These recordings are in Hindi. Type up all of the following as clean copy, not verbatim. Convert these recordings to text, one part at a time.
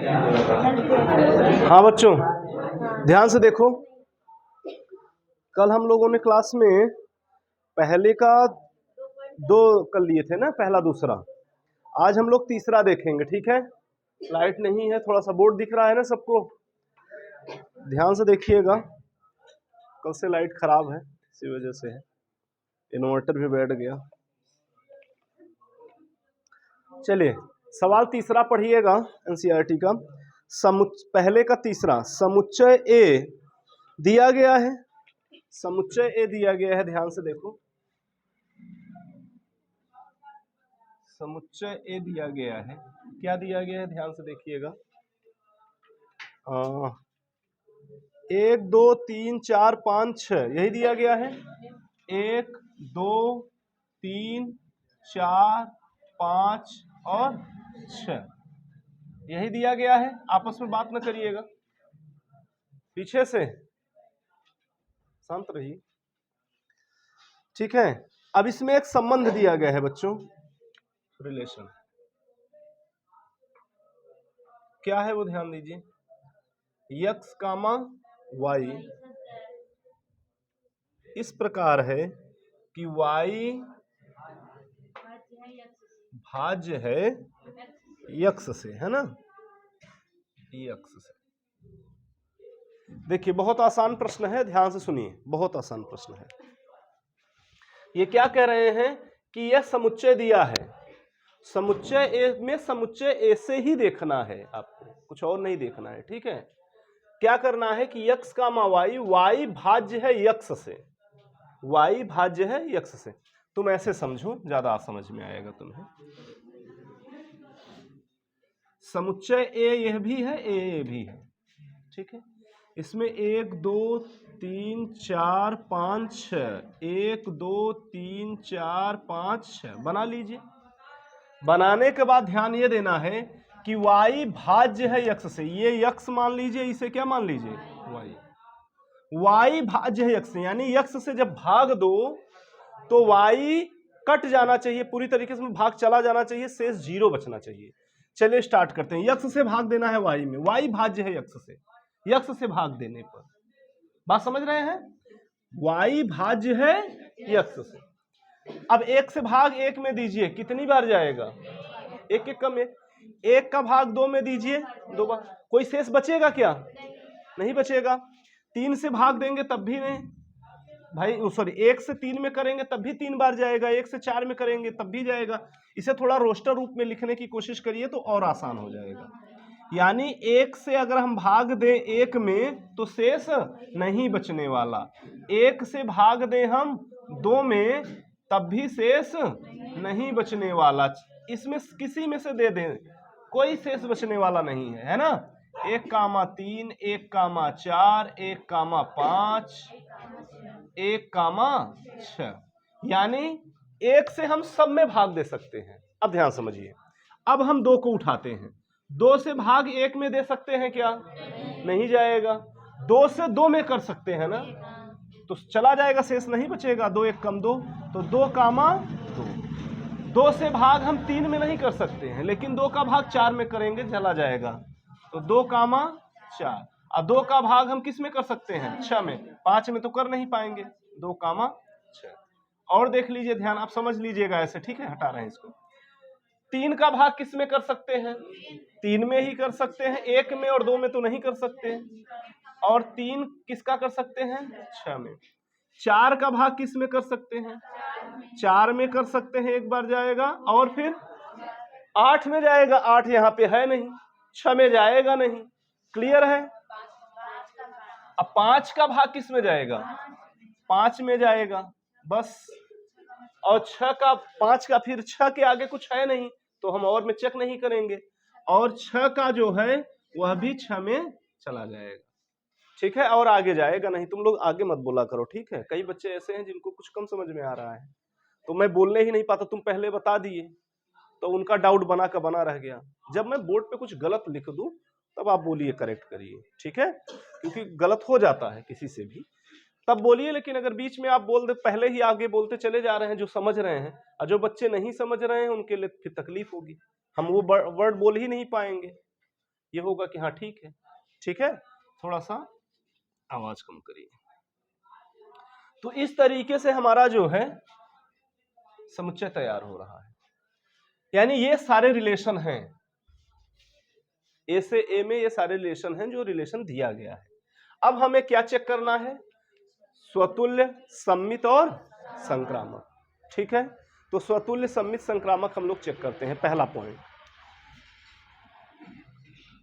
हाँ बच्चों, ध्यान से देखो। कल हम लोगों ने क्लास में पहले का 2 कर लिए थे ना, पहला दूसरा। आज हम लोग तीसरा देखेंगे, ठीक है। लाइट नहीं है, थोड़ा सा बोर्ड दिख रहा है ना सबको, ध्यान से देखिएगा। कल से लाइट खराब है, इसी वजह से है। इन्वर्टर भी बैठ गया। चलिए, सवाल तीसरा पढ़िएगा एनसीईआरटी का। पहले का तीसरा, समुच्चय ए दिया गया है। समुच्चय ए दिया गया है, ध्यान से देखो। समुच्चय ए दिया गया है, क्या दिया गया है ध्यान से देखिएगा। 1 2 3 4 5 6 यही दिया गया है। 1 2 3 4 5 और 6 यही दिया गया है। आपस में बात न करिएगा, पीछे से शांत रहिए, ठीक है। अब इसमें एक संबंध दिया गया है बच्चों, रिलेशन। क्या है वो ध्यान दीजिए। x, y इस प्रकार है कि y भाज्य है x से, है ना, x से। देखिए, बहुत आसान प्रश्न है, ध्यान से सुनिए, बहुत आसान प्रश्न है। ये क्या कह रहे हैं कि यह समुच्चय दिया है। समुच्चय ए में समुच्चय ए से ही देखना है आपको, कुछ और नहीं देखना है, ठीक है। क्या करना है कि x, y भाज्य है x से, y भाज्य है x से। तुम ऐसे समझो, ज्यादा समझ में आएगा तुम्हें। समुच्चय ए यह भी है, ए भी है, ठीक है। इसमें 1 2 3 4 5 6, 1 2 3 4 5 6 बना लीजिए। बनाने के बाद ध्यान ये देना है कि y भाज्य है x से। ये x मान लीजिए, इसे क्या मान लीजिए, y भाज्य है x से, यानी x से जब भाग दो तो y कट जाना चाहिए, पूरी तरीके से भाग चला जाना चाहिए, शेष 0 बचना चाहिए। चलिए स्टार्ट करते हैं। x से भाग देना है y में, y भाज्य है x से, x से भाग देने पर, बात समझ रहे हैं, y भाज्य है x से। अब 1 से भाग 1 में दीजिए, कितनी बार जाएगा, 1 1 कम 1, 1 का भाग 2 में दीजिए, 2 बार। कोई शेष बचेगा क्या, नहीं बचेगा। 3 से भाग देंगे तब भी नहीं भाई, सॉरी 1 से 3 में करेंगे तब भी 3 बार जाएगा, 1 से 4 में करेंगे तब भी जाएगा। इसे थोड़ा रोस्टर रूप में लिखने की कोशिश करिए तो और आसान हो जाएगा। यानी 1 से अगर हम भाग दें 1 में तो शेष नहीं बचने वाला, 1 से भाग दें हम 2 में तब भी शेष नहीं बचने वाला। इसमें किसी में से दे दें, कोई शेष बचने वाला नहीं है, है ना। 1 3 1 4 1 5 1 6, यानी 1 से हम सब में भाग दे सकते हैं। अब ध्यान समझिए, अब हम 2 को उठाते हैं, 2 से भाग 1 में दे सकते हैं क्या, नहीं जाएगा। 2 से 2 में कर सकते हैं ना, तो चला जाएगा, शेष नहीं बचेगा। 2 1 2, तो 2 2। 2 से भाग हम 3 में नहीं कर सकते हैं, लेकिन 2 का भाग 4 में करेंगे, चला जाएगा, तो 2 4। और 2 का भाग हम किस में कर सकते हैं, 6 में, 5 में तो कर नहीं पाएंगे, 2 6। और देख लीजिए, ध्यान आप समझ लीजिएगा ऐसे, ठीक है, हटा रहे हैं इसको। 3 का भाग किस में कर सकते हैं, 3 में ही कर सकते हैं, 1 में और 2 में तो नहीं कर सकते हैं। और 3 किसका कर सकते हैं, 6 में। 4 का भाग किस में कर सकते हैं, 4 में कर सकते हैं, एक बार जाएगा, और फिर 8 में जाएगा, 8 यहाँ पे है नहीं, 6 में जाएगा नहीं, क्लियर है। अब 5 का भाग किस में जाएगा, 5 में जाएगा, बस। और 5 का फिर 6 के आगे कुछ है नहीं, तो हम और में चेक नहीं करेंगे, और 6 का जो है वह भी 6 में चला जाएगा, ठीक है। और आगे जाएगा नहीं, तुम लोग आगे मत बोला करो, ठीक है। कई बच्चे ऐसे हैं जिनको कुछ कम समझ में आ रहा है, तो मैं बोलने ही नहीं पाता, तुम पहले बता दिए तो उनका डाउट बना का बना रह गया। जब मैं बोर्ड पे कुछ गलत लिख दूं तब आप बोलिए, करेक्ट करिए, ठीक है, क्योंकि गलत हो जाता है किसी से भी, तब बोलिए। लेकिन अगर बीच में आप बोल दे, पहले ही आगे बोलते चले जा रहे हैं जो समझ रहे हैं, और जो बच्चे नहीं समझ रहे हैं उनके लिए फिर तकलीफ होगी, हम वो वर्ड बोल ही नहीं पाएंगे, ये होगा कि हाँ ठीक है। ठीक है, थोड़ा सा आवाज कम करिए। तो इस तरीके से हमारा जो है समुच्चय तैयार हो रहा है। यानी ये सारे रिलेशन हैं, ए से ए में ये सारे रिलेशन हैं जो रिलेशन दिया गया है। अब हमें क्या चेक करना है? स्वतुल्य, सममित और संक्रामक। ठीक है, तो स्वतुल्य, सममित, संक्रामक हम लोग चेक करते हैं। पहला पॉइंट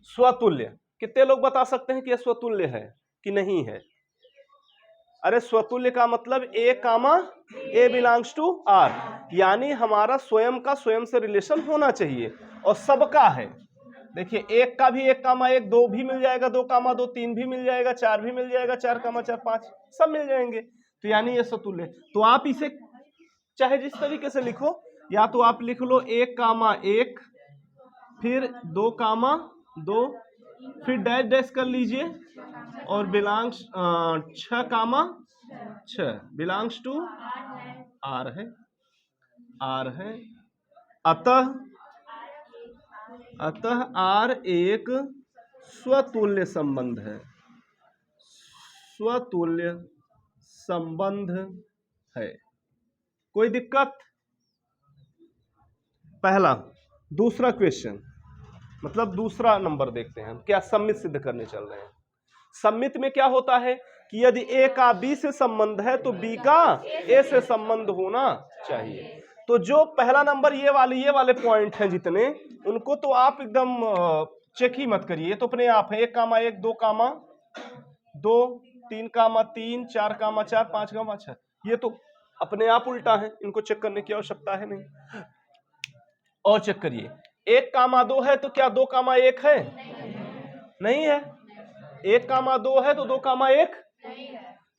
स्वतुल्य। कितने लोग बता सकते हैं कि यह स्वतुल्य है कि नहीं है? अरे स्वतुल्य का मतलब ए कामा ए बिलोंग्स टू आर, यानी हमारा स्वयं का स्वयं से रिलेशन होना चाहिए और सबका है। देखिए एक का भी 1 कामा 1, 2 भी मिल जाएगा, 2 कामा 2, 3 भी मिल जाएगा, 4 भी मिल जाएगा, 4 कामा 4, 5 सब मिल जाएंगे। तो यानी ये स्वतुल्य। तो आप इसे चाहे जिस तरीके से लिखो, या तो आप लिख लो 1 कामा 1, फिर 2 कामा 2, फिर डैश डैश कर लीजिए और belongs 6 comma 6 belongs to R है, आर है। अतः आर एक स्वतुल्य संबंध है, स्वतुल्य संबंध है। कोई दिक्कत? पहला। दूसरा क्वेश्चन, मतलब दूसरा नंबर देखते हैं हम, क्या सममित सिद्ध करने चल रहे हैं। सममित में क्या होता है कि यदि ए का बी से संबंध है तो बी का ए से संबंध होना चाहिए। तो जो पहला नंबर ये वाले पॉइंट हैं जितने, उनको तो आप एकदम चेक ही मत करिए, तो अपने आप है। 1 कामा 1, 2 कामा 2, 3 कामा 3, 4 कामा 4, 5 कामा 6, ये तो अपने आप उल्टा है, इनको चेक करने की आवश्यकता है नहीं। और चेक करिए 1 कामा 2 है तो क्या 2 कामा 1 है? नहीं है। 1 कामा 2 है तो 2 कामा 1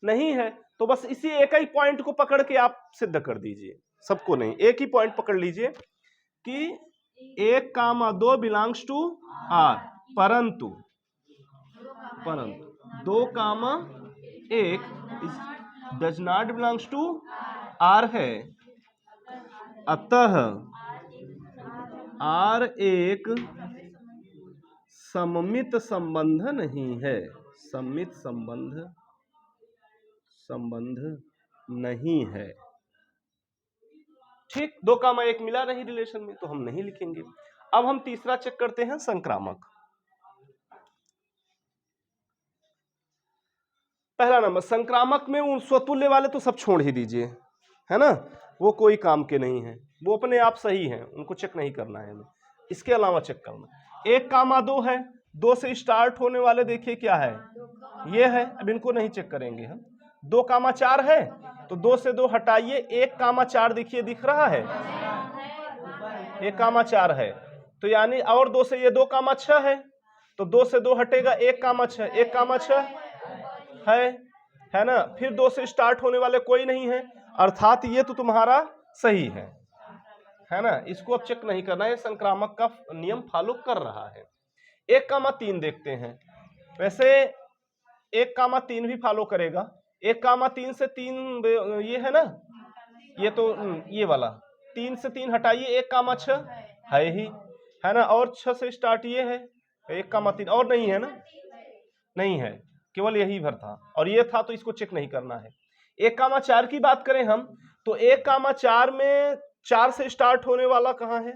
नहीं है। तो बस इसी एक ही पॉइंट को पकड़ के आप सिद्ध कर दीजिए, सबको नहीं, एक ही पॉइंट पकड़ लीजिए कि 1 कामा 2 बिलोंग्स टू आर, परंतु 2 comma 1 does not belongs to R है। अतः आर एक सममित संबंध नहीं है, सममित संबंध नहीं है। ठीक, 2 कामा 1 मिला नहीं रिलेशन में, तो हम नहीं लिखेंगे। अब हम तीसरा चेक करते हैं, संक्रामक। पहला नंबर संक्रामक में उन स्वतुल्य वाले तो सब छोड़ ही दीजिए, है ना, वो कोई काम के नहीं है, वो अपने आप सही है, उनको चेक नहीं करना है हमें। इसके अलावा चेक करना 1 कामा 2 है, 2 से स्टार्ट होने वाले देखिए क्या है, ये है, अब इनको नहीं चेक करेंगे हम। 2 कामा 4 है तो 2 से 2 हटाइए, 1 कामा 4 देखिए दिख रहा है, 1 कामा 4 है, तो यानी और 2 से ये 2 कामा 6 है, तो 2 से 2 हटेगा, 1 कामा 6, 1 कामा 6 है ना। फिर 2 से स्टार्ट होने वाले कोई नहीं है, अर्थात ये तो तुम्हारा सही है ना, इसको अब चेक नहीं करना है, संक्रामक का नियम फॉलो कर रहा है। 1 कामा 3 देखते हैं, वैसे 1 कामा 3 भी फॉलो करेगा। 1 कामा 3 से 3 ये है ना, ये तो ये वाला 3 से 3 हटाइए, 1 कामा 6 है ही, है ना, और 6 से स्टार्ट ये है, 1 कामा 3 और नहीं है ना, नहीं है, केवल यही भर था और ये था, तो इसको चेक नहीं करना है। 1 कामा 4 की बात करें हम, तो 1 कामा 4 में 4 से स्टार्ट होने वाला कहाँ है,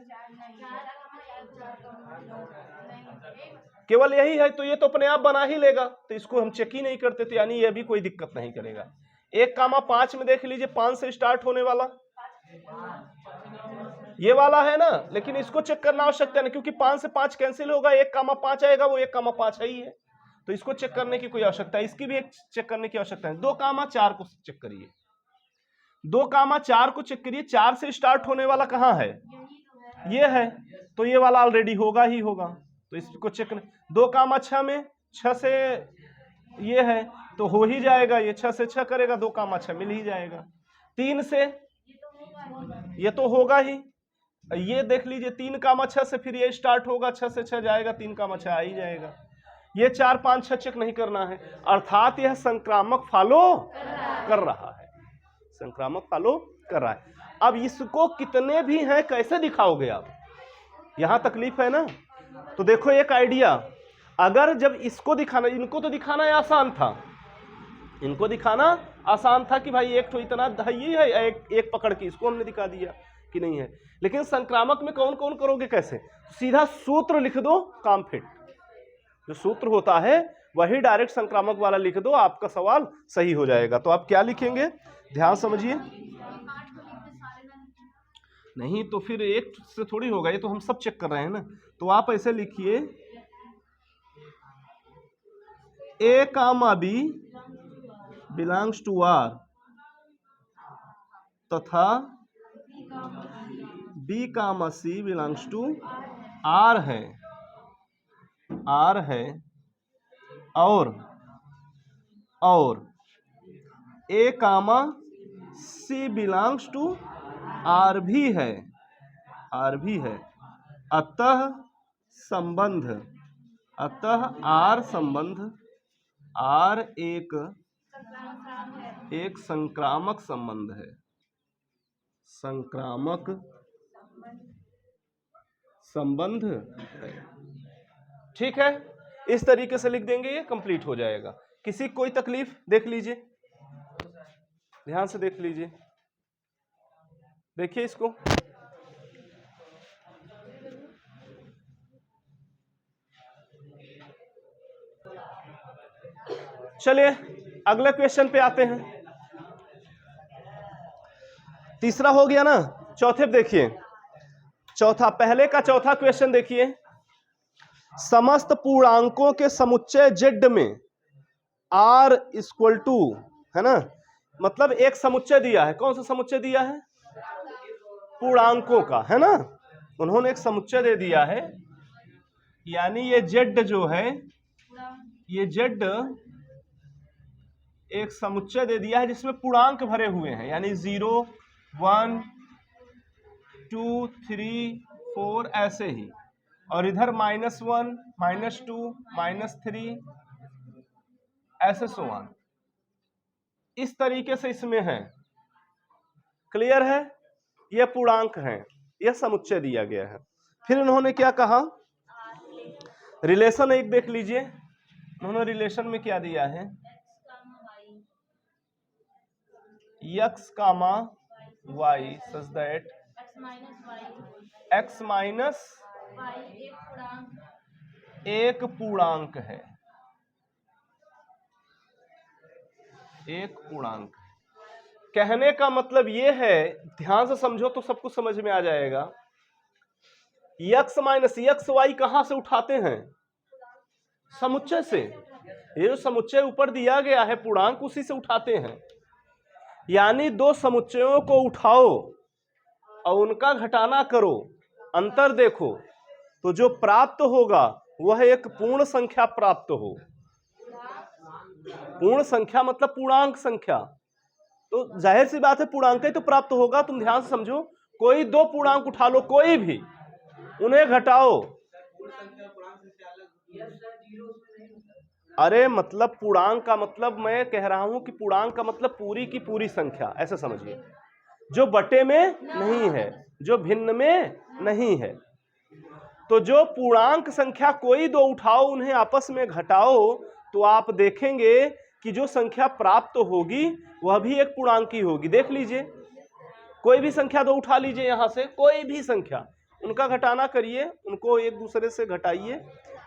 केवल यही है, तो ये तो अपने आप बना ही लेगा, तो इसको हम चेक ही नहीं करते, तो यानी ये भी कोई दिक्कत नहीं करेगा। 1 कामा 5 में देख लीजिए, 5 से स्टार्ट होने वाला ये वाला है ना, लेकिन इसको चेक करना आवश्यकता नहीं, क्योंकि 5 से 5 कैंसिल होगा, 1 कामा 5 आएगा, वो 1 कामा 5 है ही है, तो इसको चेक करने की कोई आवश्यकता है, इसकी भी एक चेक करने की आवश्यकता है। 2 कामा 4 को चेक करिए, 2 कामा 4 को चेक करिए, 4 से स्टार्ट होने वाला कहाँ है, ये है, तो ये वाला ऑलरेडी होगा ही होगा, तो इसको चेक करें। 2 कामा 6 में 6 से ये है, तो हो ही जाएगा, ये 6 से 6 करेगा, 2 कामा 6 मिल ही जाएगा। 3 से ये तो होगा ही, ये देख लीजिए 3 कामा 6 से फिर ये स्टार्ट होगा, 6 से 6 जाएगा, 3 कामा 6 आ ही जाएगा। ये 4 5 6 चेक नहीं करना है, अर्थात यह संक्रामक फॉलो कर रहा है, संक्रामक फॉलो कर रहा है। अब इसको कितने भी हैं कैसे दिखाओगे आप, यहां तकलीफ है ना। तो देखो एक आइडिया, अगर जब इसको दिखाना, इनको तो दिखाना आसान था, इनको दिखाना आसान था कि भाई एक तो इतना ही है, एक पकड़ के इसको हमने दिखा दिया कि नहीं है। लेकिन संक्रामक में कौन कौन करोगे, कैसे? सीधा सूत्र लिख दो, काम फिट। जो सूत्र होता है वही डायरेक्ट संक्रामक वाला लिख दो, आपका सवाल सही हो जाएगा। तो आप क्या लिखेंगे, ध्यान समझिए। नहीं तो फिर एक से थोड़ी होगा, ये तो हम सब चेक कर रहे हैं ना। तो आप ऐसे लिखिए, A comma B belongs to R तथा B comma C belongs to R है, आर है, और A comma C belongs to R भी है, आर भी है। अतः संबंध, अतः आर संबंध, आर एक संक्रामक संबंध है, संक्रामक संबंध है। ठीक है, इस तरीके से लिख देंगे, ये कंप्लीट हो जाएगा। किसी कोई तकलीफ? देख लीजिए, ध्यान से देख लीजिए, देखिए इसको। चलिए अगले क्वेश्चन पे आते हैं। तीसरा हो गया ना, चौथे देखिए, चौथा, पहले का चौथा क्वेश्चन देखिए। समस्त पूर्णांकों के समुच्चय जेड में आर इक्वल टू, है ना, मतलब एक समुच्चय दिया है। कौन सा समुच्चय दिया है? पूर्णांकों का, है ना। उन्होंने एक समुच्चय दे दिया है, यानी ये जेड जो है, ये जेड एक समुच्चय दे दिया है जिसमें पूर्णांक भरे हुए हैं, यानी 0, 1, 2, 3, 4 ऐसे ही, और इधर -1, -2, -3 ऐसे सो ऑन, इस तरीके से इसमें है। क्लियर है? ये पूर्णांक हैं, यह समुच्चय दिया गया है। फिर उन्होंने क्या कहा, रिलेशन एक देख लीजिए। उन्होंने रिलेशन में क्या दिया है, x, y such that x minus एक पूर्णांक है, एक पूर्णांक। कहने का मतलब ये है, ध्यान से समझो तो सब कुछ समझ में आ जाएगा। x माइनस एक्स वाई कहां से उठाते हैं? समुच्चय से। ये जो समुच्चय ऊपर दिया गया है पूर्णांक, उसी से उठाते हैं। यानी दो समुच्चयों को उठाओ और उनका घटाना करो, अंतर देखो, तो जो प्राप्त होगा वह एक पूर्ण संख्या प्राप्त हो। पूर्ण संख्या मतलब पूर्णांक संख्या, तो जाहिर सी बात है पूर्णांक ही तो प्राप्त होगा। तुम ध्यान से समझो, कोई दो पूर्णांक उठा लो, कोई भी, उन्हें घटाओ। अरे मतलब पूर्णांक का मतलब, मैं कह रहा हूं कि पूर्णांक का मतलब पूरी की पूरी संख्या, ऐसे समझिए, जो बटे में नहीं है, जो भिन्न में नहीं है। तो जो पूर्णांक संख्या कोई दो उठाओ, उन्हें आपस में घटाओ, तो आप देखेंगे कि जो संख्या प्राप्त होगी वह भी एक पूर्णांक ही होगी। देख लीजिए, कोई भी संख्या दो उठा लीजिए, यहां से कोई भी संख्या, उनका घटाना करिए, उनको एक दूसरे से घटाइए,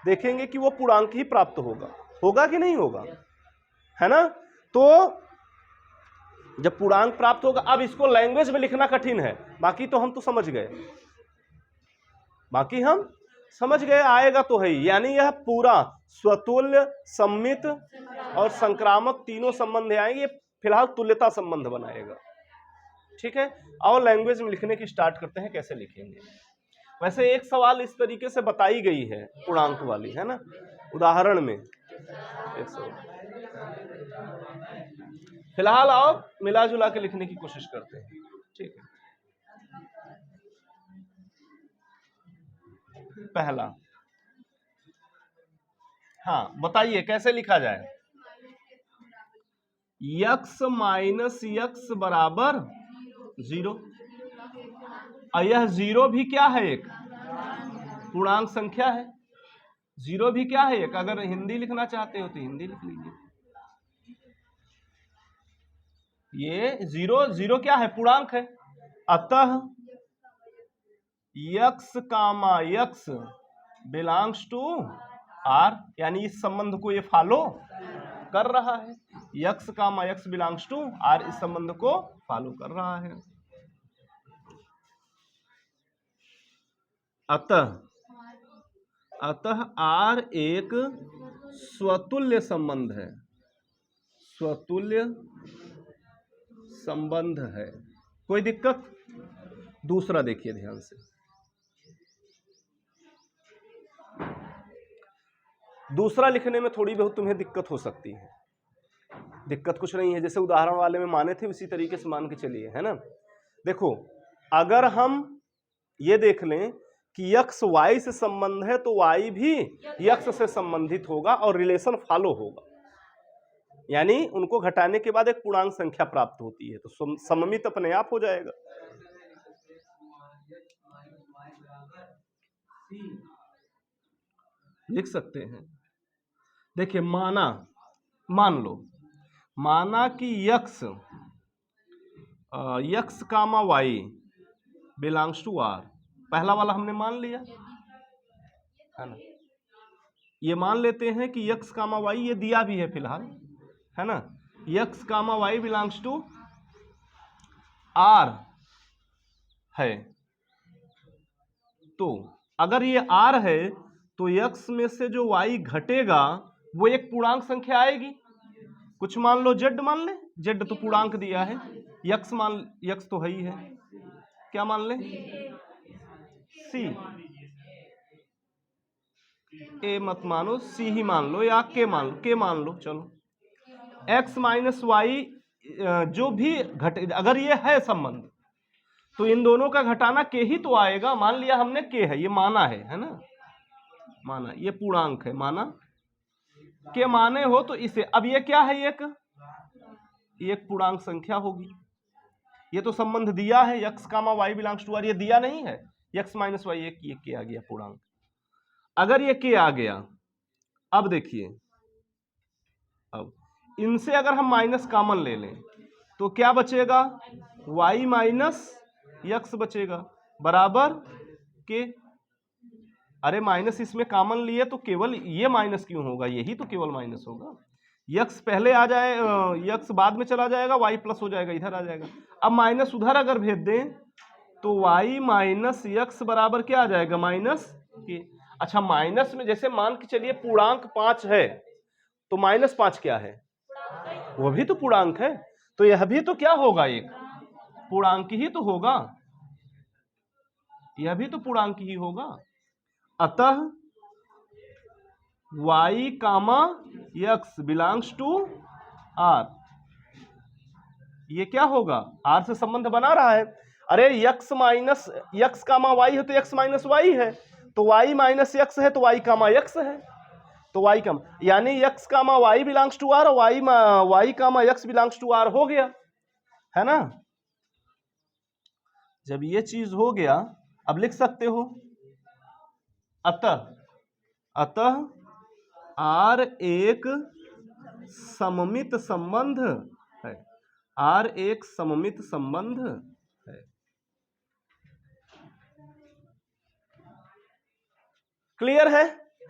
देखेंगे कि वो पूर्णांक ही प्राप्त होगा। होगा कि नहीं होगा, है ना। तो जब पूर्णांक प्राप्त होगा, अब इसको लैंग्वेज में लिखना कठिन है, बाकी तो हम तो समझ गए, बाकी हम समझ गए, आएगा तो है ही। यानी यह पूरा स्वतुल्य, सम्मित और संक्रामक तीनों संबंध आएंगे, फिलहाल तुल्यता संबंध बनाएगा। ठीक है, और लैंग्वेज में लिखने की स्टार्ट करते हैं, कैसे लिखेंगे। वैसे एक सवाल इस तरीके से बताई गई है पूर्णांक वाली, है ना, उदाहरण में एक सवाल। फिलहाल आओ मिला जुला के लिखने की कोशिश करते हैं। ठीक है, पहला, हाँ बताइए कैसे लिखा जाए। x माइनस x बराबर 0, और यह 0 भी क्या है, एक पूर्णांक संख्या है। जीरो भी क्या है एक, अगर हिंदी लिखना चाहते हो तो हिंदी लिख लीजिए। ये जीरो, जीरो क्या है, पूर्णांक है। अतः x comma x belongs to R, यानी इस संबंध को ये फॉलो कर रहा है। X comma x belongs to R इस संबंध को फॉलो कर रहा है। अतः आर एक स्वतुल्य संबंध है, स्वतुल्य संबंध है। कोई दिक्कत? दूसरा देखिए ध्यान से, दूसरा लिखने में थोड़ी बहुत तुम्हें दिक्कत हो सकती है। दिक्कत कुछ नहीं है, जैसे उदाहरण वाले में माने थे उसी तरीके से मान के चलिए, है ना। देखो, अगर हम ये देख लें कि यक्स वाई से संबंध है तो वाई भी यक्स से संबंधित होगा और रिलेशन फॉलो होगा, यानी उनको घटाने के बाद एक पूर्णांक संख्या प्राप्त होती है, तो सममित अपने आप हो जाएगा। लिख सकते हैं। देखिए, माना कि x comma y belongs to R, पहला वाला हमने मान लिया है ना। ये मान लेते हैं कि यक्स कामा वाई ये दिया भी है फिलहाल, है ना। X comma y belongs to R है, तो अगर ये आर है तो यक्स में से जो वाई घटेगा वो एक पूर्णांक संख्या आएगी। कुछ मान लो, जेड मान ले, जेड तो पूर्णांक दिया है। यक्स तो है ही है, क्या मान ले, सी। ए मत मानो, सी ही मान लो या के मान लो, चलो। एक्स माइनस वाई जो भी घटे, अगर ये है संबंध तो इन दोनों का घटाना के ही तो आएगा। मान लिया हमने के है, ये माना है ना, माना ये पूर्णांक है, माना के माने हो तो इसे, अब ये क्या है, एक पूर्णांक संख्या होगी। ये तो संबंध दिया है x comma y belongs to R, ये दिया नहीं है यक्स माइनस वाई, ये के आ गया पूर्णांक। अगर ये के आ गया, अब देखिए, अब इनसे अगर हम माइनस कॉमन ले लें तो क्या बचेगा, y माइनस यक्स बचेगा बराबर के। अरे माइनस इसमें कॉमन लिए तो केवल ये माइनस क्यों होगा, यही तो केवल माइनस होगा। यक्स पहले आ जाए, यक्स बाद में चला जाएगा, y प्लस हो जाएगा, इधर आ जाएगा। अब माइनस उधर अगर भेज दें तो y माइनस यक्स बराबर क्या आ जाएगा, माइनस के। अच्छा, माइनस में जैसे मान के चलिए पूर्णांक 5 है तो माइनस 5 क्या है, वो भी तो पूर्णांक है, तो यह भी तो क्या होगा, एक पूर्णांक ही तो होगा, यह भी तो पूर्णांक ही होगा। अतः y comma x belongs to R, ये क्या होगा, आर से संबंध बना रहा है। अरे x minus x comma Y है तो यक्स माइनस वाई है, तो y माइनस यक्स है तो y कामा यक्स है, तो y कम, यानी x comma y belongs to R, y comma x belongs to R हो गया, है ना। जब ये चीज हो गया, अब लिख सकते हो अतः आर एक सममित संबंध है, आर एक सममित संबंध है। क्लियर है।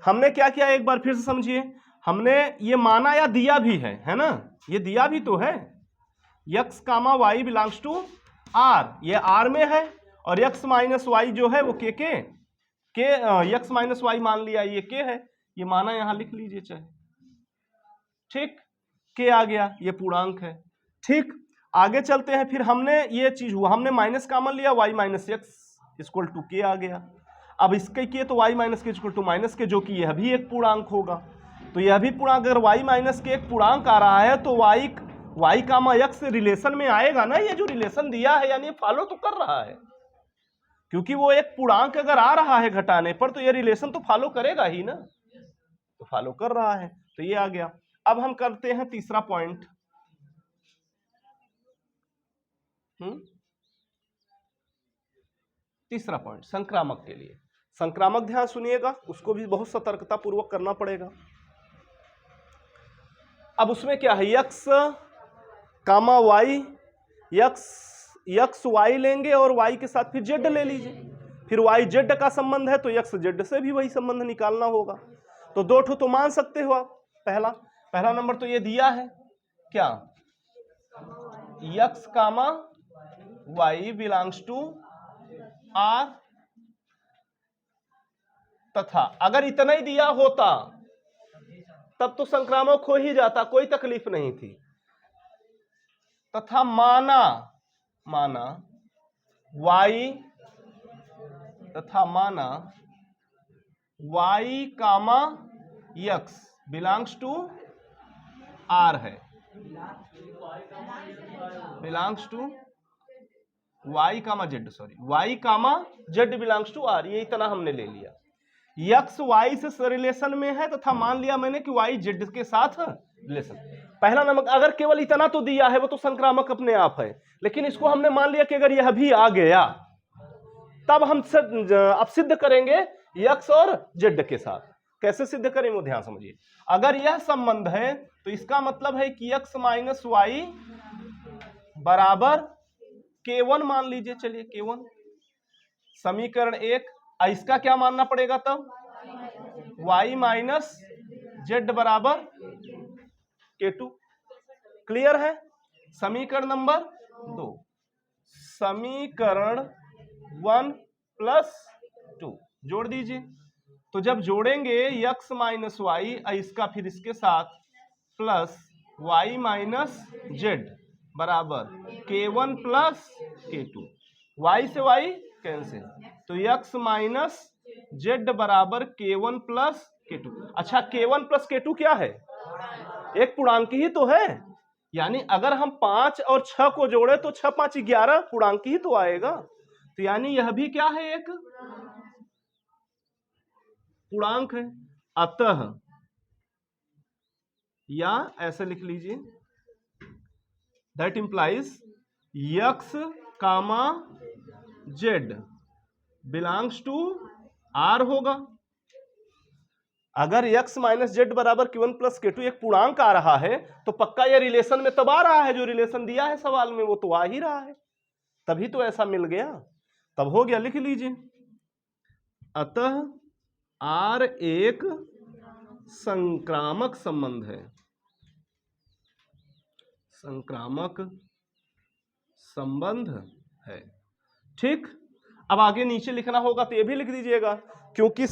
हमने क्या किया, एक बार फिर से समझिए। हमने ये माना या दिया भी है ना, ये दिया भी तो है, x comma y belongs to R, ये आर में है, और यक्स माइनस वाई जो है वो के यक्स माइनस वाई मान लिया, ये के है, ये माना यहां लिख लीजिए चाहे, ठीक। के आ गया, ये पूर्णांक है, ठीक। आगे चलते हैं, फिर हमने ये चीज हुआ, हमने माइनस कॉमन लिया, y minus x equal to k आ गया। अब इसके किए तो y minus k equal to minus k, जो कि यह भी एक पूर्णांक होगा, तो यह भी पूर्णांक, अगर y माइनस के एक पूर्णांक आ रहा है तो y कामा x से रिलेशन में आएगा ना, ये जो रिलेशन दिया है यानी फॉलो तो कर रहा है, क्योंकि वो एक पूर्णांक अगर आ रहा है घटाने पर तो ये रिलेशन तो फॉलो करेगा ही ना, तो फॉलो कर रहा है, तो ये आ गया। अब हम करते हैं तीसरा पॉइंट, तीसरा पॉइंट संक्रामक के लिए। संक्रामक ध्यान सुनिएगा, उसको भी बहुत सतर्कता पूर्वक करना पड़ेगा। अब उसमें क्या है, x comma Y, x Y लेंगे और वाई के साथ फिर जेड ले लीजिए, फिर वाई जेड का संबंध है तो यक्स जेड से भी वही संबंध निकालना होगा। तो दो ठो तो मान सकते हो आप। पहला नंबर तो ये दिया है क्या, x comma y belongs to R, तथा अगर इतना ही दिया होता तब तो संक्रामक हो ही जाता, कोई तकलीफ नहीं थी। तथा माना वाई, तथा माना Y comma x belongs to R है, belongs to Y comma Z, sorry Y comma Z belongs to R, ये इतना हमने ले लिया। यक्स वाई से रिलेशन में है तथा मान लिया मैंने कि वाई जेड के साथ रिलेशन। पहला नंबर अगर केवल इतना तो दिया है वो तो संक्रामक अपने आप है, लेकिन इसको हमने मान लिया कि अगर यह भी आ गया तब हम अब सिद्ध करेंगे यक्स और जेड के साथ। कैसे सिद्ध करेंगे वो ध्यान समझिए। अगर यह संबंध है तो इसका मतलब है कि यक्स माइनस वाई बराबर K1 मान लीजिए, चलिए K1 समीकरण 1। इसका क्या मानना पड़ेगा तब, y माइनस जेड बराबर K2। क्लियर है। समीकरण नंबर 2, समीकरण 1 प्लस 2 जोड़ दीजिए। तो जब जोड़ेंगे यक्स माइनस वाई, इसका फिर इसके साथ प्लस y माइनस जेड बराबर K1 प्लस K2, y से y कैंसिल, तो यक्स माइनस जेड बराबर K1 प्लस K2। अच्छा K1 प्लस K2 क्या है, एक पूर्णांक ही तो है, यानी अगर हम 5 और 6 को जोड़े तो 6 5 11 पूर्णांक ही तो आएगा। तो यानी यह भी क्या है, एक पूर्णांक है। अतः या ऐसे लिख लीजिए, that implies x comma Z belongs to R होगा। अगर यक्स माइनस जेड बराबर Q1 प्लस K2 एक पूर्णांक आ रहा है तो पक्का यह रिलेशन में तब आ रहा है, जो रिलेशन दिया है सवाल में वो तो आ ही रहा है, तभी तो ऐसा मिल गया, तब हो गया। लिख लीजिए, अतः आर एक संक्रामक संबंध है, संक्रामक संबंध है। ठीक, अब आगे नीचे लिखना होगा तो ये भी लिख दीजिएगा, क्योंकि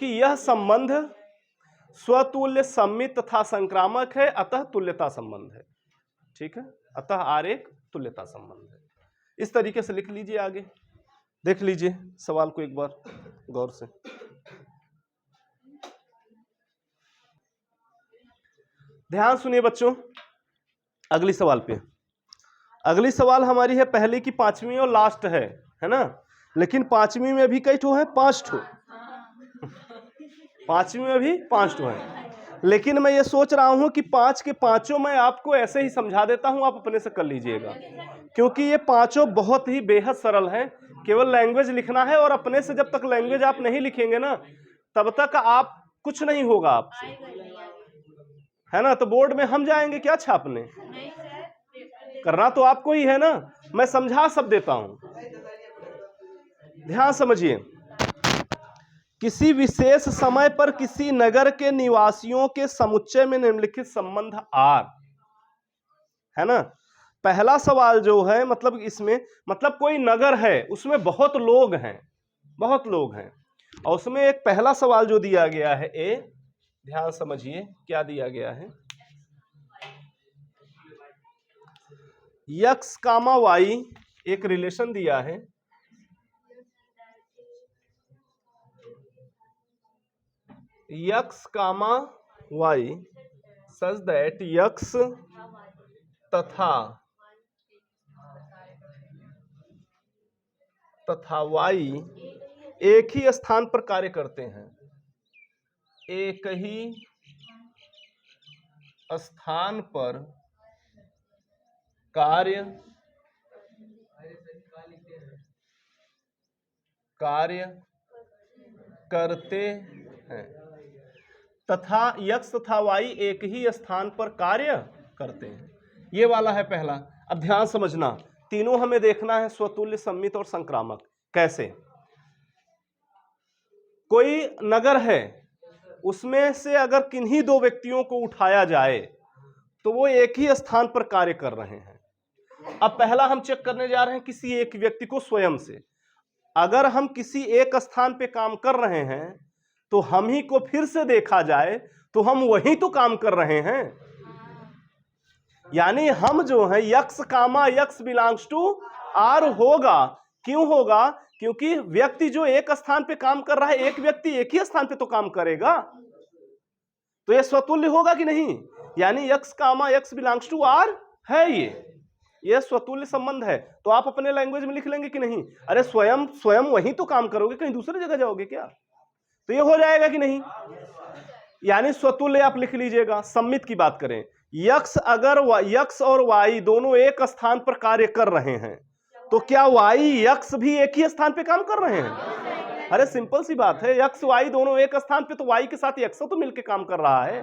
यह संबंध स्वतुल्य सम्मित तथा संक्रामक है, अतः तुल्यता संबंध है। ठीक है, अतः आर एक तुल्यता संबंध है। इस तरीके से लिख लीजिए। आगे देख लीजिए सवाल को एक बार गौर से। ध्यान सुनिए बच्चों, अगली सवाल पे। अगली सवाल हमारी है पहले की 5वीं और लास्ट है ना, लेकिन 5वीं में भी कई ठो है, 5 ठो। 5वीं में भी 5 ठो है, लेकिन मैं ये सोच रहा हूं कि 5 के पांचों मैं आपको ऐसे ही समझा देता हूं, आप अपने से कर लीजिएगा, क्योंकि ये पांचों बहुत ही बेहद सरल हैं। केवल लैंग्वेज लिखना है और अपने से जब तक लैंग्वेज आप नहीं लिखेंगे ना तब तक आप कुछ नहीं होगा आपसे, है ना। तो बोर्ड में हम जाएंगे क्या छापने, करना तो आपको ही है ना, मैं समझा सब देता हूं। ध्यान समझिए, किसी विशेष समय पर किसी नगर के निवासियों के समुच्चय में निम्नलिखित संबंध आर, है ना। पहला सवाल जो है मतलब इसमें मतलब कोई नगर है उसमें बहुत लोग हैं, और उसमें एक पहला सवाल जो दिया गया है ए, ध्यान समझिए क्या दिया गया है, यक्स कामा वाई एक रिलेशन दिया है, x comma y such that x तथा वाई एक ही स्थान पर कार्य करते हैं, एक ही स्थान पर कार्य कार्य करते हैं तथा x तथा y एक ही स्थान पर कार्य करते हैं। ये वाला है पहला। अब ध्यान समझना, तीनों हमें देखना है, स्वतुल्य, सममित और संक्रामक। कैसे? कोई नगर है, उसमें से अगर किन्हीं दो व्यक्तियों को उठाया जाए तो वो एक ही स्थान पर कार्य कर रहे हैं। अब पहला हम चेक करने जा रहे हैं किसी एक व्यक्ति को स्वयं से। अगर हम किसी एक स्थान पे काम कर रहे हैं तो हम ही को फिर से देखा जाए तो हम वही तो काम कर रहे हैं। यानी हम जो है x comma x belongs to r होगा। क्यों होगा? क्योंकि व्यक्ति जो एक स्थान पे काम कर रहा है, एक व्यक्ति एक ही स्थान पे तो काम करेगा, तो ये स्वतुल्य होगा कि नहीं? यानी x comma x belongs to r है, ये स्वतुल्य संबंध है। तो आप अपने लैंग्वेज में लिख लेंगे कि नहीं? अरे स्वयं स्वयं वही तो काम करोगे, कहीं दूसरी जगह जाओगे क्या? तो ये हो जाएगा कि नहीं? यानी स्वतुल्य आप लिख लीजिएगा। सम्मित की बात करें, x अगर x और y दोनों एक स्थान पर कार्य कर रहे हैं तो क्या y x भी एक ही स्थान पे काम कर रहे हैं? अरे सिंपल सी बात है, x y दोनों एक स्थान पे, तो y के साथ x तो मिलके काम कर रहा है,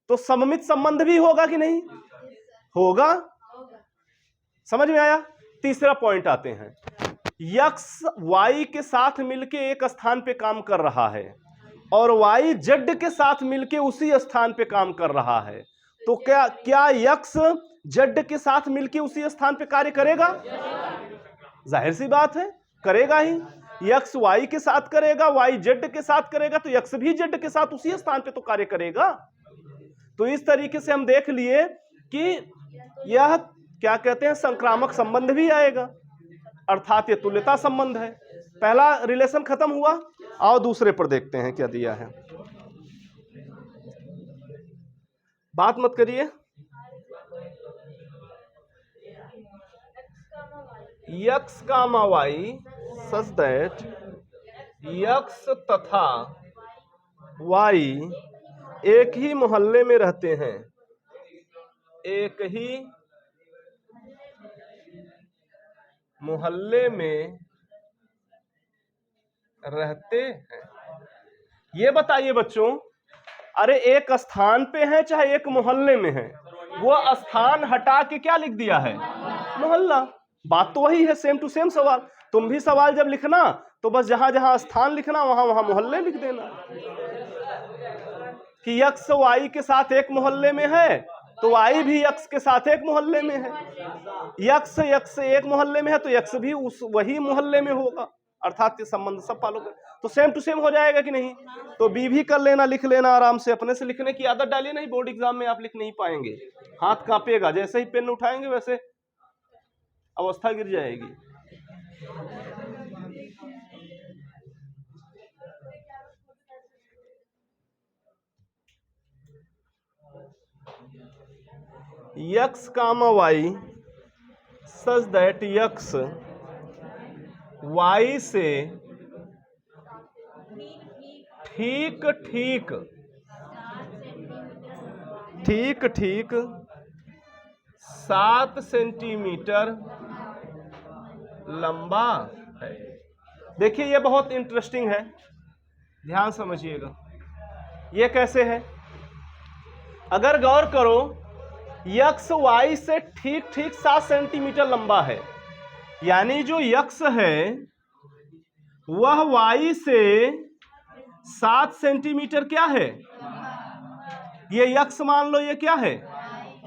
तो सममित संबंध भी होगा कि नहीं? होगा। समझ में आया? तीसरा पॉइंट आते हैं, x y के साथ मिलके एक स्थान पे काम कर रहा है और y z के साथ मिलके उसी स्थान पे काम कर रहा है, तो क्या x z के साथ मिलके उसी स्थान पे कार्य करेगा? जाहिर सी बात है, करेगा ही। x y के साथ करेगा, y z के साथ करेगा, तो x भी z के साथ उसी स्थान पे तो कार्य करेगा। तो इस तरीके से हम देख लिए कि यह क्या कहते हैं, संक्रामक संबंध भी आएगा, अर्थात ये तुल्यता संबंध है। पहला रिलेशन खत्म हुआ। आओ दूसरे पर देखते हैं क्या दिया है। बात मत करिए। x comma y such that x तथा y एक ही मोहल्ले में रहते हैं, एक ही मोहल्ले में रहते हैं। ये बताइए बच्चों, अरे एक स्थान पे है चाहे एक मोहल्ले में है, वो स्थान हटा के क्या लिख दिया है? मोहल्ला। बात तो वही है, सेम टू सेम सवाल। तुम भी सवाल जब लिखना तो बस जहां जहां स्थान लिखना वहां वहां मोहल्ले लिख देना। कि x y के साथ एक मोहल्ले में है तो y भी x के साथ एक मोहल्ले में है, x एक मोहल्ले में है तो x भी उस वही मोहल्ले में होगा, अर्थात ये संबंध सब फॉलो कर, तो सेम टू सेम हो जाएगा कि नहीं? तो बी भी कर लेना, लिख लेना आराम से। अपने से लिखने की आदत डालिए, नहीं बोर्ड एग्जाम में आप लिख नहीं पाएंगे, हाथ कांपेगा। जैसे ही पेन उठाएंगे वैसे अवस्था गिर जाएगी। x comma y such that x y से ठीक ठीक 7 सेंटीमीटर लंबा है। देखिए ये बहुत इंटरेस्टिंग है, ध्यान समझिएगा। ये कैसे है? अगर गौर करो, x y से ठीक 7 सेंटीमीटर लंबा है, यानी जो x है वह y से 7 सेंटीमीटर क्या है? ये x मान लो, ये क्या है?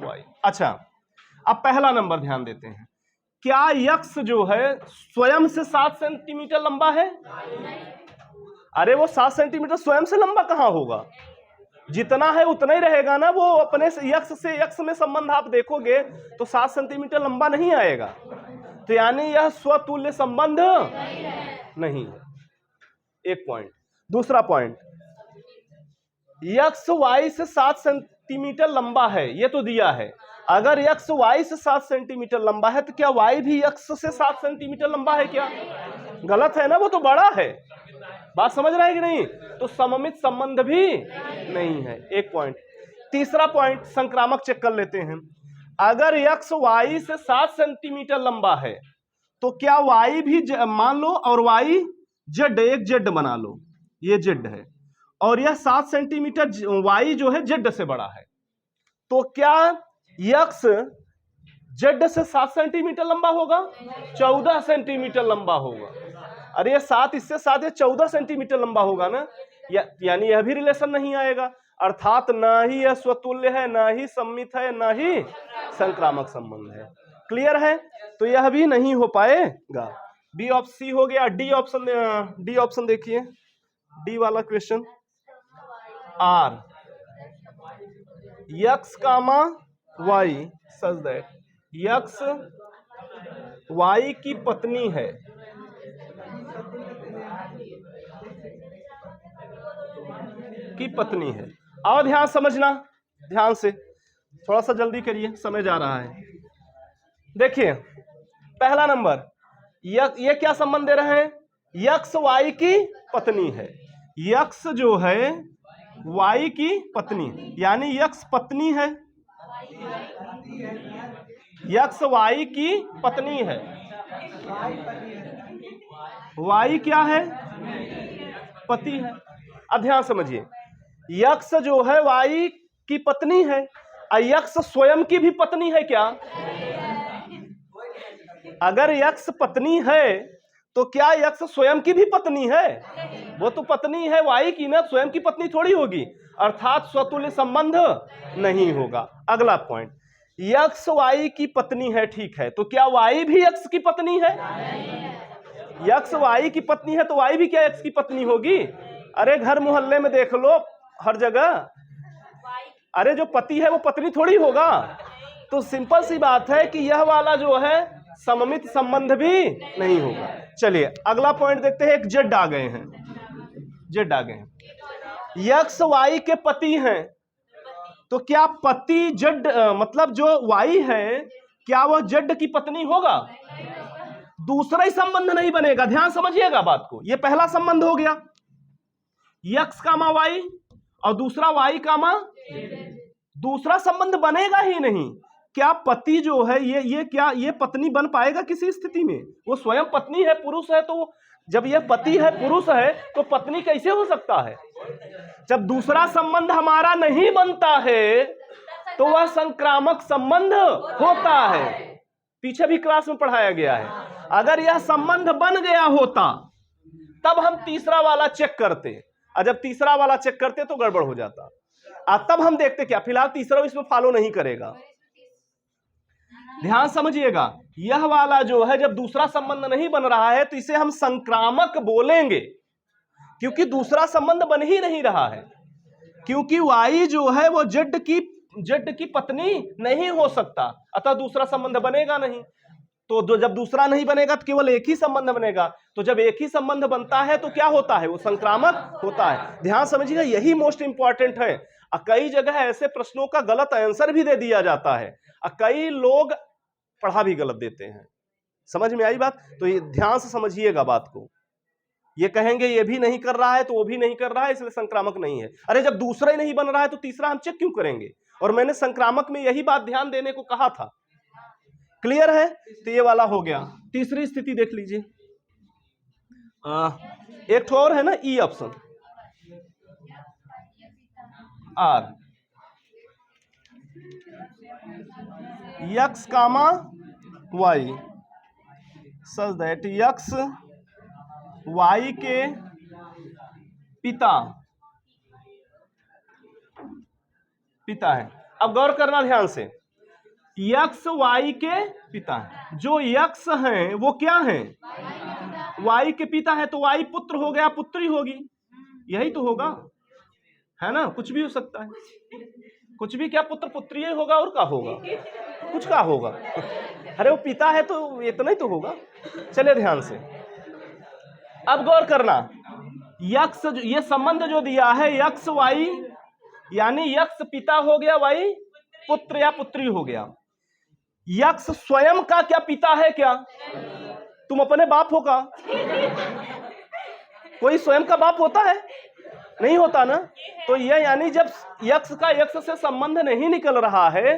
y। अच्छा, अब पहला नंबर ध्यान देते हैं, क्या x जो है स्वयं से 7 सेंटीमीटर लंबा है? अरे वो 7 सेंटीमीटर स्वयं से लंबा कहां होगा? जितना है उतना ही रहेगा ना। वो अपने से x में संबंध आप देखोगे तो 7 सेंटीमीटर लंबा नहीं आएगा, तो यानी यह स्वतुल्य संबंध नहीं। एक पॉइंट। दूसरा पॉइंट, x y से 7 सेंटीमीटर लंबा है, ये तो दिया है। अगर x y से 7 सेंटीमीटर लंबा है तो क्या y भी x से 7 सेंटीमीटर लंबा है क्या? गलत है ना, वो तो बड़ा है। बात समझ रहे हैं कि नहीं? तो सममित संबंध भी नहीं है। एक पॉइंट। तीसरा पॉइंट, संक्रामक चेक कर लेते हैं। अगर x y से 7 सेंटीमीटर लंबा है तो क्या y भी मान लो, और y z, एक z बना लो, ये z है, और यह 7 सेंटीमीटर, y जो है z से बड़ा है, तो क्या x z से 7 सेंटीमीटर लंबा होगा? 14 सेंटीमीटर लंबा होगा। अरे ये 7 इससे 7 ये 14 सेंटीमीटर लंबा होगा ना, यानी यह भी रिलेशन नहीं आएगा, अर्थात ना ही यह स्वतुल्य है, ना ही सम्मित है, ना ही संक्रामक संबंध है। क्लियर है? तो यह भी नहीं हो पाएगा। बी ऑप्शन, सी हो गया। डी ऑप्शन देखिए, डी वाला question, R x comma y such that x y की पत्नी है, और ध्यान समझना, ध्यान से, थोड़ा सा जल्दी करिए, समय जा रहा है। देखिए पहला नंबर, ये क्या संबंध दे रहे हैं? x y की पत्नी है, x जो है y की पत्नी, यानी x पत्नी है, x y की पत्नी है, y क्या है? पति है। अब ध्यान समझिए, x जो है y की पत्नी है, x स्वयं की भी पत्नी है क्या? अगर x पत्नी है तो क्या x स्वयं की भी पत्नी है? वो तो पत्नी है y की ना, स्वयं की पत्नी थोड़ी होगी, अर्थात स्वतुल्य संबंध नहीं होगा। अगला पॉइंट, x y की पत्नी है, ठीक है, तो क्या y भी x की पत्नी है? x y की पत्नी है तो y भी क्या x की पत्नी होगी? अरे घर मोहल्ले में देख लो, हर जगह, अरे जो पति है वो पत्नी थोड़ी होगा। तो सिंपल सी बात है कि यह वाला जो है सममित संबंध भी नहीं होगा। चलिए अगला पॉइंट देखते हैं, एक जेड आ गए हैं, जेड आ गए हैं, x y के पति हैं, तो क्या पति जेड, मतलब जो y है, क्या वह जेड की पत्नी होगा? दूसरा ही संबंध नहीं बनेगा, ध्यान समझिएगा बात को। ये पहला संबंध हो गया x कामा y, और दूसरा y कामा, दूसरा संबंध बनेगा ही नहीं। क्या पति जो है ये पत्नी बन पाएगा किसी स्थिति में? वो स्वयं पत्नी है, पुरुष है, तो जब ये पति है, पुरुष है, तो पत्नी कैसे हो सकता है? जब दूसरा संबंध हमारा नहीं बनता है तो वह संक्रामक संबंध होता है। पीछे भी क्लास में पढ़ाया गया है। अगर यह संबंध बन गया होता तब हम तीसरा वाला चेक करते, और जब तीसरा वाला चेक करते तो गड़बड़ हो जाता, तब हम देखते क्या। फिलहाल तीसरा इसमें फॉलो नहीं करेगा, ध्यान समझिएगा। यह वाला जो है जब दूसरा संबंध नहीं बन रहा है तो इसे हम संक्रामक बोलेंगे, क्योंकि दूसरा संबंध बन ही नहीं रहा है, क्योंकि y जो है वो जेड की पत्नी नहीं हो सकता, अतः दूसरा संबंध बनेगा नहीं। तो जब दूसरा नहीं बनेगा तो केवल एक ही संबंध बनेगा, तो जब एक ही संबंध बनता है तो क्या होता है? वो संक्रामक होता है। ध्यान समझिएगा, यही मोस्ट इंपॉर्टेंट है। कई जगह ऐसे प्रश्नों का गलत आंसर भी दे दिया जाता है, कई लोग पढ़ा भी गलत देते हैं। समझ में आई बात? तो ये ध्यान से समझिएगा बात को। ये कहेंगे ये भी नहीं कर रहा है तो वो भी नहीं कर रहा है, इसलिए संक्रामक नहीं है। अरे जब दूसरा ही नहीं बन रहा है तो तीसरा हम चेक क्यों करेंगे? और मैंने संक्रामक में यही बात ध्यान देने को कहा था। क्लियर है? तो ये वाला हो गया। तीसरी स्थिति देख लीजिए, एक और है ना, E option, R, x comma y such that x y के पिता है। अब गौर करना ध्यान से, x y के पिता है। जो x हैं वो क्या हैं? y के पिता है, तो y पुत्र हो गया, पुत्री होगी, यही तो होगा, है ना? कुछ भी हो सकता है, कुछ भी, क्या पुत्र पुत्री होगा और क्या होगा? कुछ का होगा। अरे वो पिता है तो इतना ही तो होगा। चलिए ध्यान से अब गौर करना, x ये संबंध जो दिया है x y, यानी x पिता हो गया, y पुत्र या पुत्री हो गया। x स्वयं का क्या पिता है क्या? तुम अपने बाप हो का? कोई स्वयं का बाप होता है? नहीं होता ना। तो यह यानी जब x का x से संबंध नहीं निकल रहा है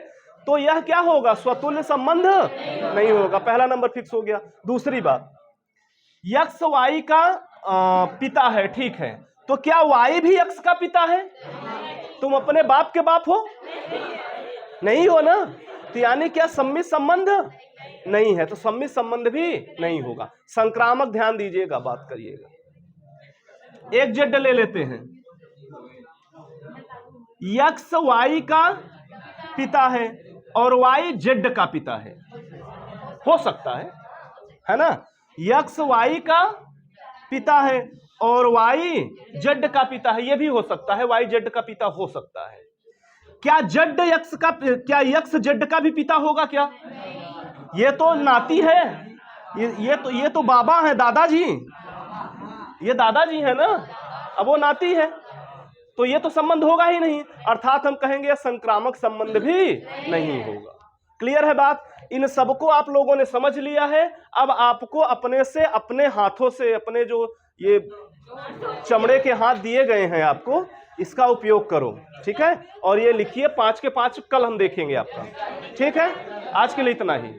तो यह क्या होगा, स्वतुल्य संबंध नहीं होगा। पहला नंबर फिक्स हो गया। दूसरी बात, यक्स वाई का पिता है, ठीक है, तो क्या वाई भी यक्स का पिता है? तुम अपने बाप के बाप हो? नहीं हो ना, तो यानी क्या सम्मित संबंध नहीं है, तो सम्मित संबंध भी नहीं होगा। संक्रामक ध्यान दीजिएगा, बात करिएगा। एक जेड ले लेते हैं, यक्स वाई का पिता है और वाई जेड का पिता है, हो सकता है ना? यक्स वाई का पिता है और वाई जेड का पिता है, यह भी हो सकता है, वाई जेड का पिता हो सकता है। क्या जेड यक्स का, क्या यक्स जेड का भी पिता होगा क्या? ये तो नाती है, ये तो बाबा है, दादाजी, ये दादाजी है ना, अब वो नाती है, तो ये तो संबंध होगा ही नहीं, अर्थात हम कहेंगे संक्रामक संबंध भी नहीं होगा। क्लियर है बात? इन सबको आप लोगों ने समझ लिया है। अब आपको अपने से, अपने हाथों से, अपने जो ये चमड़े के हाथ दिए गए हैं आपको, इसका उपयोग करो, ठीक है? और ये लिखिए 5 के 5, कल हम देखेंगे आपका, ठीक है? आज के लिए इतना ही।